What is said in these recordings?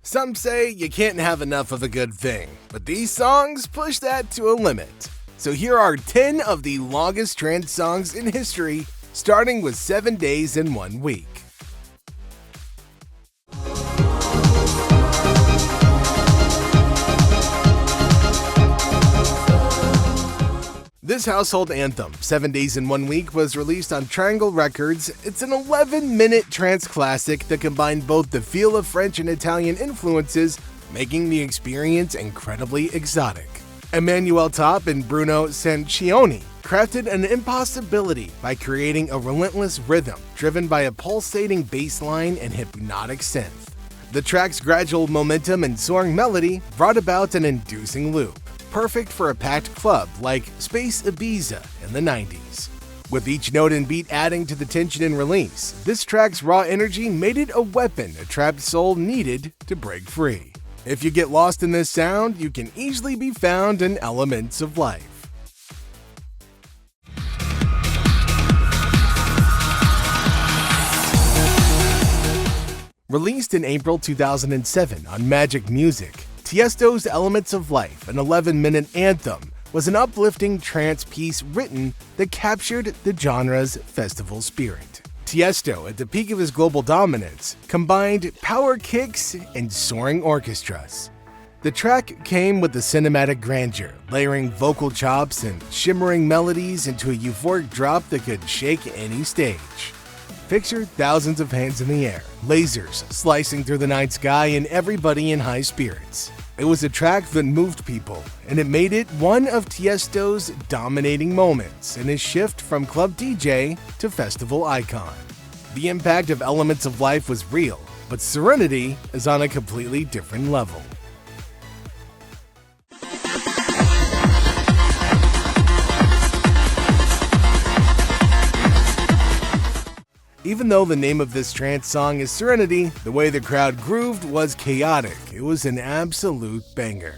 Some say you can't have enough of a good thing, but these songs push that to a limit. So here are 10 of the longest trance songs in history, starting with 7 days and 1 week. This household anthem, 7 Days in 1 Week, was released on Triangle Records. It's an 11-minute trance classic that combined both the feel of French and Italian influences, making the experience incredibly exotic. Emmanuel Top and Bruno Sancioni crafted an impossibility by creating a relentless rhythm driven by a pulsating bass line and hypnotic synth. The track's gradual momentum and soaring melody brought about an inducing loop, perfect for a packed club like Space Ibiza in the 90s. With each note and beat adding to the tension and release, this track's raw energy made it a weapon a trapped soul needed to break free. If you get lost in this sound, you can easily be found in Elements of Life. Released in April 2007 on Magic Music, Tiësto's Elements of Life, an 11-minute anthem, was an uplifting trance piece written that captured the genre's festival spirit. Tiësto, at the peak of his global dominance, combined power kicks and soaring orchestras. The track came with the cinematic grandeur, layering vocal chops and shimmering melodies into a euphoric drop that could shake any stage. Picture thousands of hands in the air, lasers slicing through the night sky, and everybody in high spirits. It was a track that moved people, and it made it one of Tiësto's dominating moments in his shift from club DJ to festival icon. The impact of Elements of Life was real, but Serenity is on a completely different level. Even though the name of this trance song is Serenity, the way the crowd grooved was chaotic. It was an absolute banger.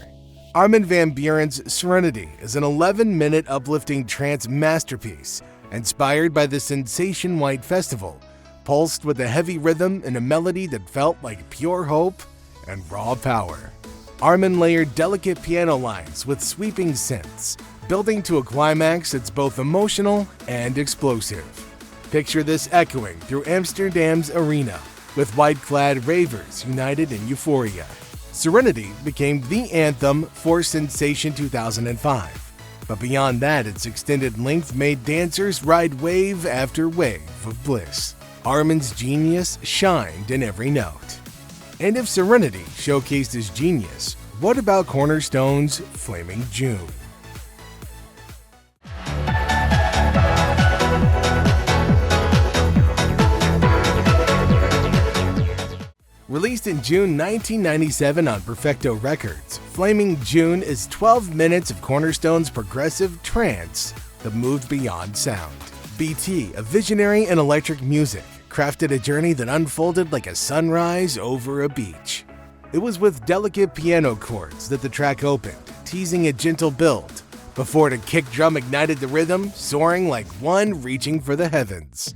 Armin van Buuren's Serenity is an 11-minute uplifting trance masterpiece, inspired by the Sensation White Festival, pulsed with a heavy rhythm and a melody that felt like pure hope and raw power. Armin layered delicate piano lines with sweeping synths, building to a climax that's both emotional and explosive. Picture this echoing through Amsterdam's arena, with white-clad ravers united in euphoria. Serenity became the anthem for Sensation 2005, but beyond that, its extended length made dancers ride wave after wave of bliss. Armin's genius shined in every note. And if Serenity showcased his genius, what about Cornerstone's Flaming June? Released in June 1997 on Perfecto Records, Flaming June is 12 minutes of Cornerstone's progressive trance that moved beyond sound. BT, a visionary in electric music, crafted a journey that unfolded like a sunrise over a beach. It was with delicate piano chords that the track opened, teasing a gentle build, before the kick drum ignited the rhythm, soaring like one reaching for the heavens.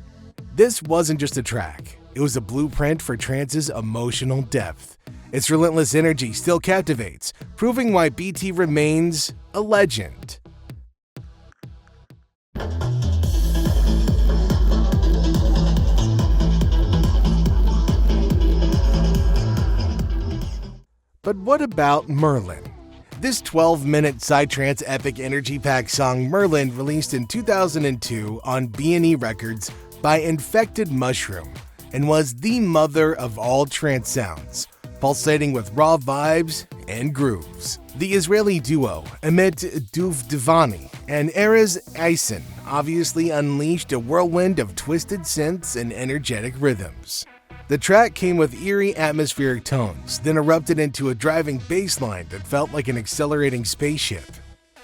This wasn't just a track. It was a blueprint for trance's emotional depth. Its relentless energy still captivates, proving why BT remains a legend. But what about Merlin? This 12-minute psytrance epic energy-packed song Merlin, released in 2002 on B&E Records by Infected Mushroom, and was the mother of all trance sounds, pulsating with raw vibes and grooves. The Israeli duo Amit Duvdevani and Erez Eisen obviously unleashed a whirlwind of twisted synths and energetic rhythms. The track came with eerie atmospheric tones, then erupted into a driving bass line that felt like an accelerating spaceship.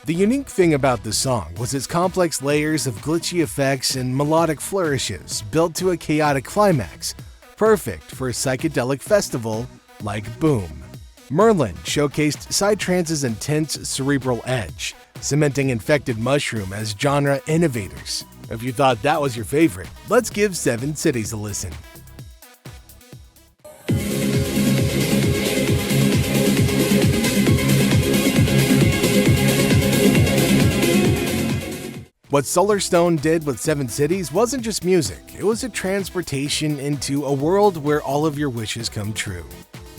The unique thing about the song was its complex layers of glitchy effects and melodic flourishes built to a chaotic climax, perfect for a psychedelic festival like Boom. Merlin showcased psytrance's intense cerebral edge, cementing Infected Mushroom as genre innovators. If you thought that was your favorite, let's give Seven Cities a listen. What Solarstone did with Seven Cities wasn't just music, it was a transportation into a world where all of your wishes come true.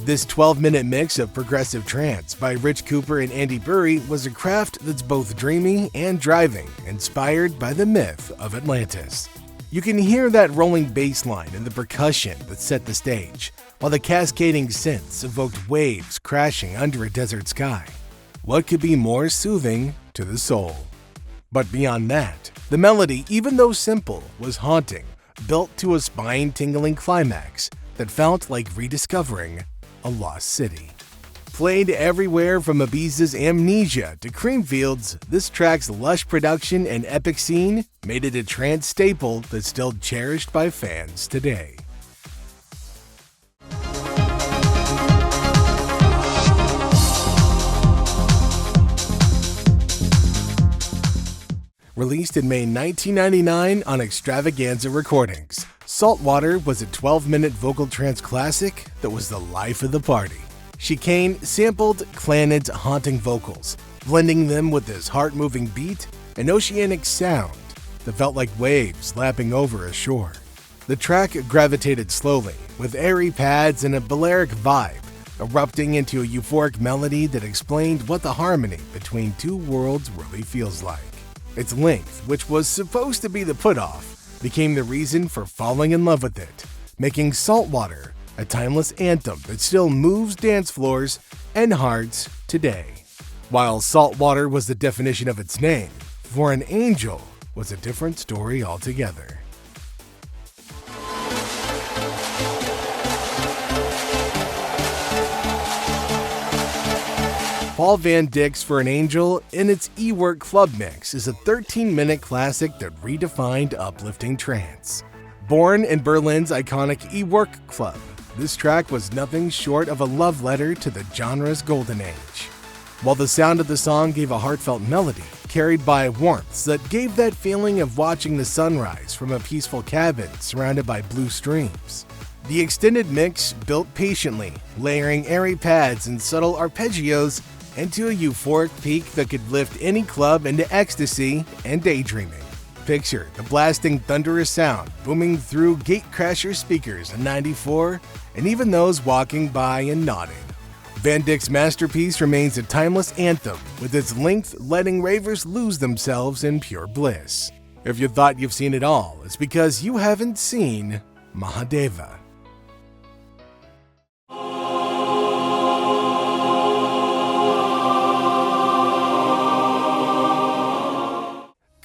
This 12-minute mix of progressive trance by Rich Cooper and Andy Bury was a craft that's both dreamy and driving, inspired by the myth of Atlantis. You can hear that rolling bass line and the percussion that set the stage, while the cascading synths evoked waves crashing under a desert sky. What could be more soothing to the soul? But beyond that, the melody, even though simple, was haunting, built to a spine-tingling climax that felt like rediscovering a lost city. Played everywhere from Ibiza's Amnesia to Creamfields, this track's lush production and epic scene made it a trance staple that's still cherished by fans today. Released in May 1999 on Extravaganza Recordings, Saltwater was a 12-minute vocal trance classic that was the life of the party. Chicane sampled Clanid's haunting vocals, blending them with this heart-moving beat and oceanic sound that felt like waves lapping over a shore. The track gravitated slowly, with airy pads and a Balearic vibe, erupting into a euphoric melody that explained what the harmony between two worlds really feels like. Its length, which was supposed to be the put-off, became the reason for falling in love with it, making Saltwater a timeless anthem that still moves dance floors and hearts today. While Saltwater was the definition of its name, For an Angel was a different story altogether. Paul Van Dyck's For an Angel in its E-Work Club mix is a 13-minute classic that redefined uplifting trance. Born in Berlin's iconic E-Work Club, this track was nothing short of a love letter to the genre's golden age. While the sound of the song gave a heartfelt melody, carried by warmth that gave that feeling of watching the sunrise from a peaceful cabin surrounded by blue streams. The extended mix built patiently, layering airy pads and subtle arpeggios into a euphoric peak that could lift any club into ecstasy and daydreaming. Picture the blasting thunderous sound booming through gatecrasher speakers in '94 and even those walking by and nodding. Van Dyck's masterpiece remains a timeless anthem, with its length letting ravers lose themselves in pure bliss. If you thought you've seen it all, it's because you haven't seen Mahadeva.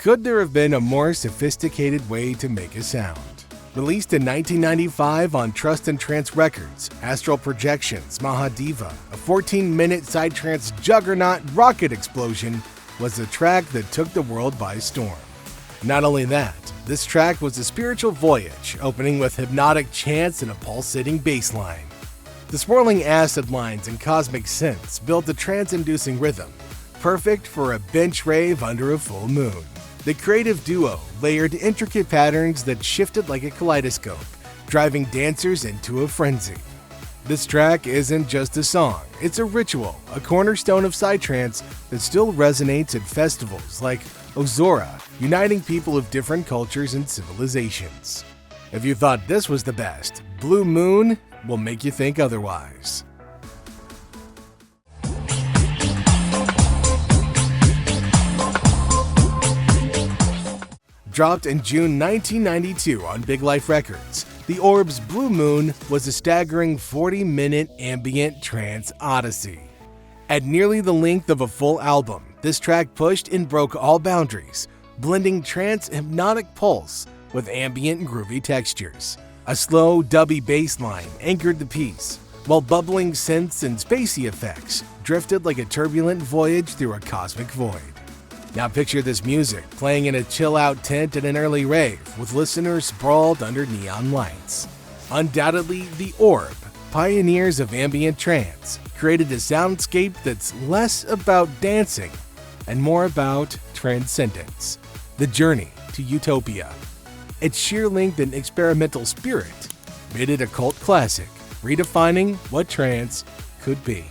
Could there have been a more sophisticated way to make a sound? Released in 1995 on Trust and Trance Records, Astral Projections' Mahadeva, a 14-minute psytrance juggernaut rocket explosion, was a track that took the world by storm. Not only that, this track was a spiritual voyage, opening with hypnotic chants and a pulsating bass line. The swirling acid lines and cosmic synths built a trance-inducing rhythm, perfect for a bench rave under a full moon. The creative duo layered intricate patterns that shifted like a kaleidoscope, driving dancers into a frenzy. This track isn't just a song, it's a ritual, a cornerstone of psytrance that still resonates at festivals like Ozora, uniting people of different cultures and civilizations. If you thought this was the best, Blue Moon will make you think otherwise. Dropped in June 1992 on Big Life Records, The Orb's Blue Moon was a staggering 40-minute ambient trance odyssey. At nearly the length of a full album, this track pushed and broke all boundaries, blending trance hypnotic pulse with ambient groovy textures. A slow, dubby bass line anchored the piece, while bubbling synths and spacey effects drifted like a turbulent voyage through a cosmic void. Now picture this music playing in a chill-out tent at an early rave with listeners sprawled under neon lights. Undoubtedly, The Orb, pioneers of ambient trance, created a soundscape that's less about dancing and more about transcendence. The journey to utopia. Its sheer length and experimental spirit made it a cult classic, redefining what trance could be.